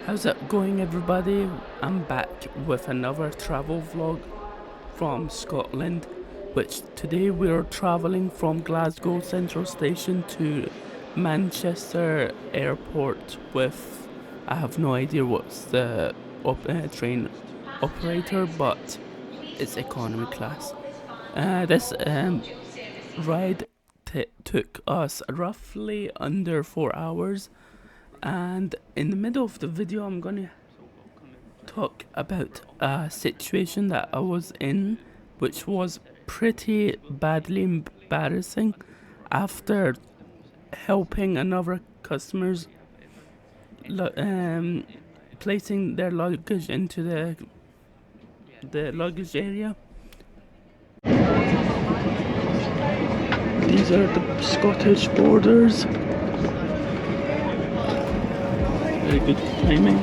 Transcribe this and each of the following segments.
How's it going, everybody? I'm back with another travel vlog from Scotland, which today we're travelling from Glasgow Central Station to Manchester Airport with, I have no idea what's the train operator, but it's economy class. This ride took us roughly under 4 hours. And in the middle of the video, I'm gonna talk about a situation that I was in, which was pretty badly embarrassing after helping another customers placing their luggage into the luggage area. These are the Scottish borders. Very good timing.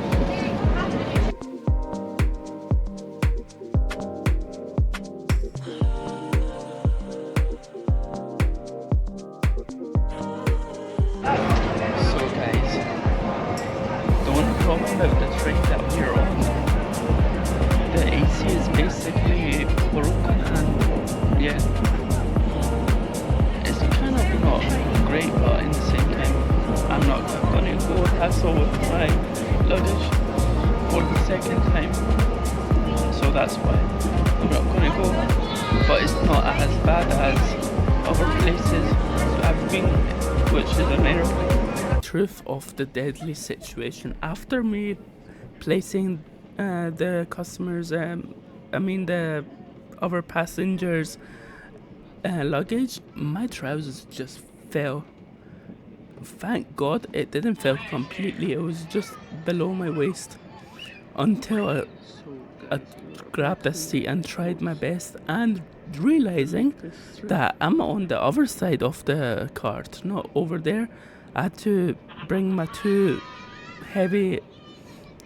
So guys, the one problem about the train that we're on, the AC is basically broken, and yeah, it's kind of not great, but in the same time I'm not gonna go hassle with my luggage for the second time, so that's why I'm not gonna go. But it's not as bad as other places I've been, which is an airplane. Truth of the deadly situation: after me placing the customers, the other passengers' luggage, my trousers just fell. Thank God it didn't fall completely, it was just below my waist until I grabbed a seat and tried my best, and realizing that I'm on the other side of the cart, not over there. I had to bring my two heavy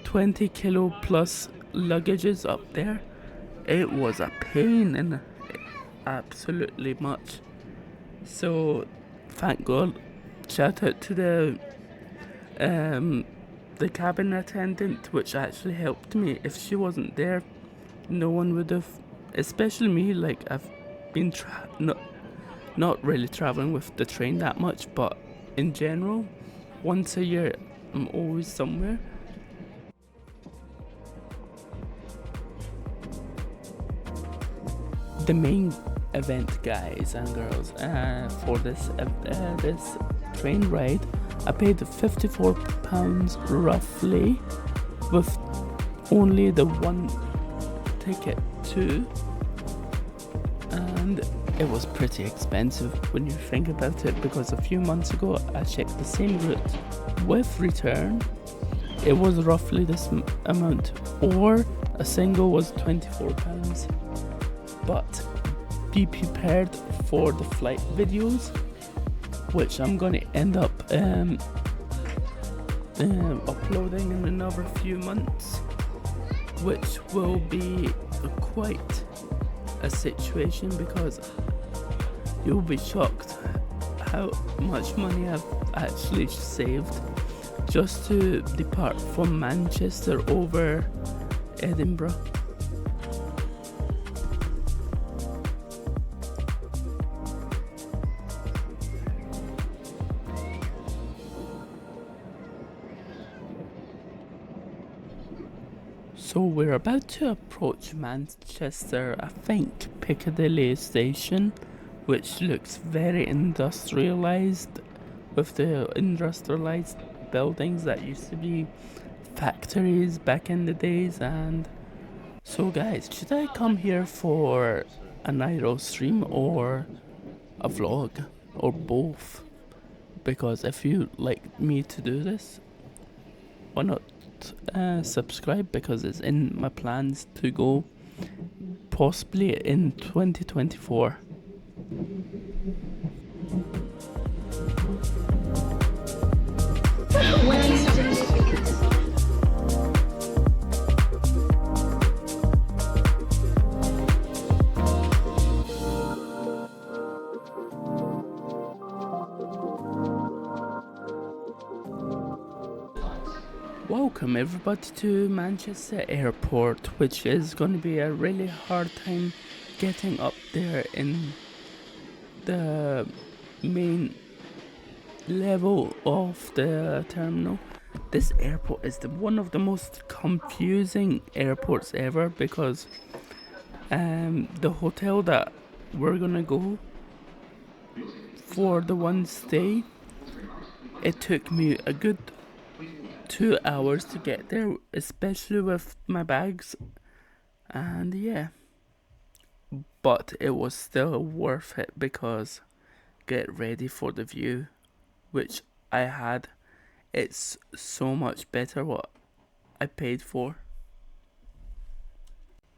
20 kilo plus luggages up there. It was a pain in absolutely much. So thank God. Shout out to the cabin attendant, which actually helped me. If she wasn't there, no one would have, especially me. Like, I've been not really traveling with the train that much, but in general, once a year I'm always somewhere. The main event, guys and girls, for this train ride, I paid £54 roughly, with only the one ticket too, and it was pretty expensive when you think about it, because a few months ago I checked the same route with return, it was roughly this amount, or a single was £24. But be prepared for the flight videos, which I'm gonna end up uploading in another few months, which will be quite a situation, because you'll be shocked how much money I've actually saved just to depart from Manchester over Edinburgh. So we're about to approach Manchester, I think Piccadilly station, which looks very industrialised, with the industrialised buildings that used to be factories back in the days. And so guys, should I come here for an idle stream or a vlog, or both? Because if you like me to do this, why not subscribe, because it's in my plans to go possibly in 2024. welcome everybody to Manchester Airport, which is going to be a really hard time getting up there in the main level of the terminal. This airport is one of the most confusing airports ever because the hotel that we're gonna go for the one stay, it took me a good 2 hours to get there, especially with my bags, and yeah, but it was still worth it because get ready for the view, which I had. It's so much better what I paid for.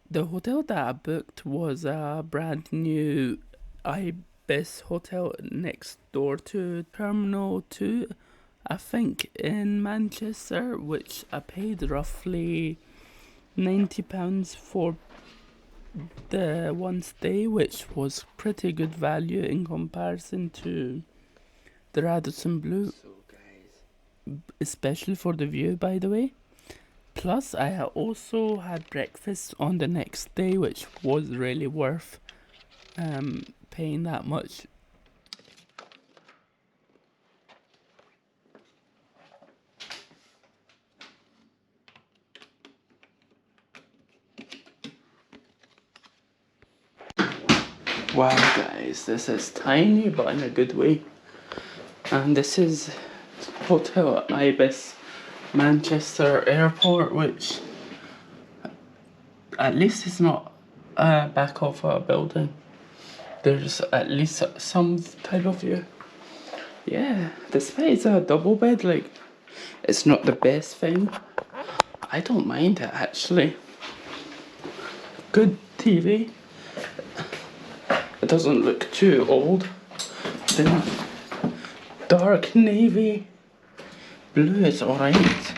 The hotel that I booked was a brand new IBIS hotel next door to Terminal 2, I think, in Manchester, which I paid roughly £90 for the one stay, which was pretty good value in comparison to the Radisson Blue, especially for the view, by the way. Plus, I also had breakfast on the next day, which was really worth paying that much. Wow guys, this is tiny but in a good way. And this is Hotel IBIS Manchester Airport, which at least is not back of a building. There's at least some type of view. Yeah, despite it's a double bed, like, it's not the best thing. I don't mind it actually. Good TV. It doesn't look too old. Then dark navy blue is alright.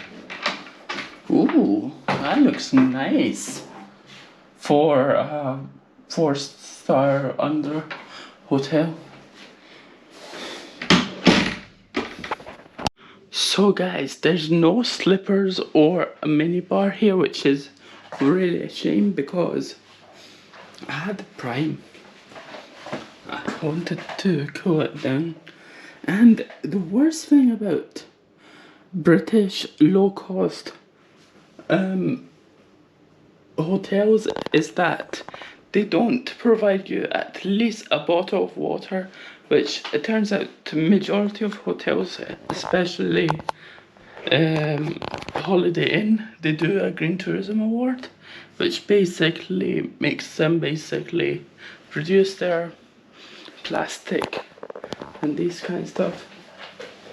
Ooh, that looks nice for a 4-star under hotel. So guys, there's no slippers or a minibar here, which is really a shame because I had Prime. I wanted to cool it down. And the worst thing about British low-cost hotels is that they don't provide you at least a bottle of water, which it turns out the majority of hotels, especially Holiday Inn, they do a Green Tourism Award, which basically makes them reduce their plastic and these kind of stuff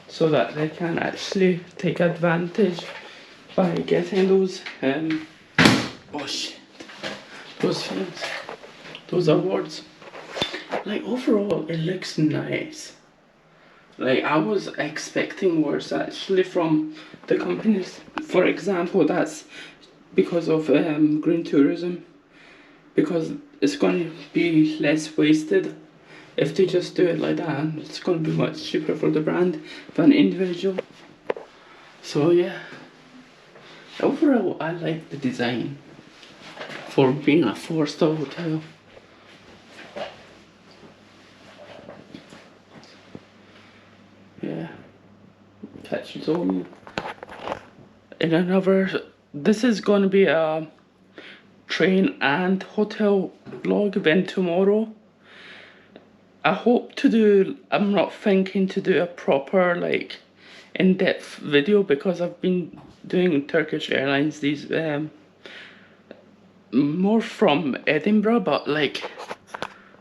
so that they can actually take advantage by getting those those awards. Like, overall it looks nice. Like, I was expecting worse actually from the companies. For example, that's because of green tourism, because it's going to be less wasted if they just do it like that, and it's going to be much cheaper for the brand than individual. So yeah, overall I like the design for being a 4-star hotel. Yeah, catch you all in another. This is going to be a train and hotel vlog event tomorrow. I hope to do, I'm not thinking to do a proper like in-depth video because I've been doing Turkish Airlines, these more from Edinburgh, but like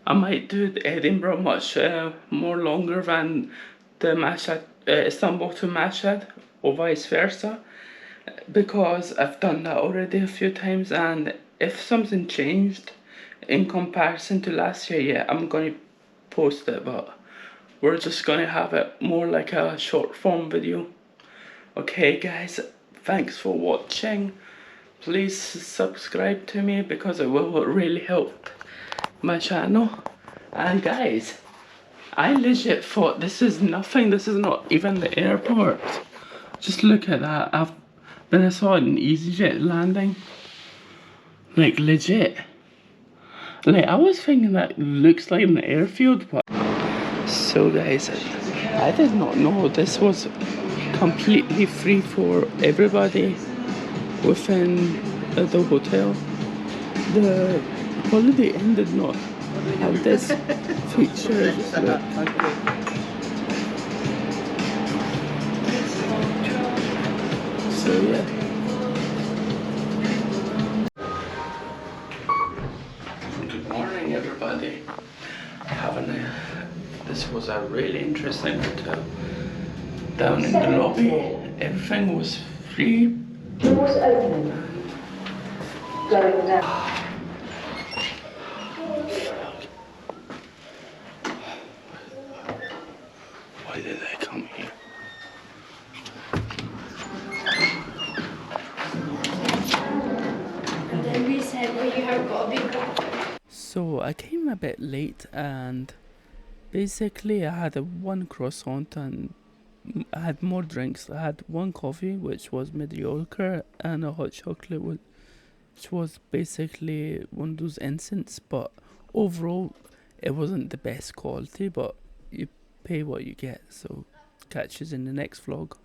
I might do the Edinburgh much more longer than the Mashhad, Istanbul to Mashhad, or vice versa, because I've done that already a few times. And if something changed in comparison to last year, yeah, I'm gonna post it, but we're just gonna have it more like a short form video. Okay guys, thanks for watching. Please subscribe to me because it will really help my channel. And guys, I legit thought this is nothing, this is not even the airport. Just look at that. I've Then I saw an EasyJet landing. Like, legit. Like, I was thinking that looks like an airfield, but... So guys, I did not know this was completely free for everybody within the hotel. The Holiday Inn did not have this feature. So yeah. Good morning everybody. This was a really interesting hotel. Down in the lobby, everything was free. Doors open. Going down. Why did I come here? And then we said, well, you have got a big one. So I came a bit late and basically I had one croissant and I had more drinks. I had one coffee which was mediocre and a hot chocolate which was basically one of those incense, but overall it wasn't the best quality, but you pay what you get. So catch us in the next vlog.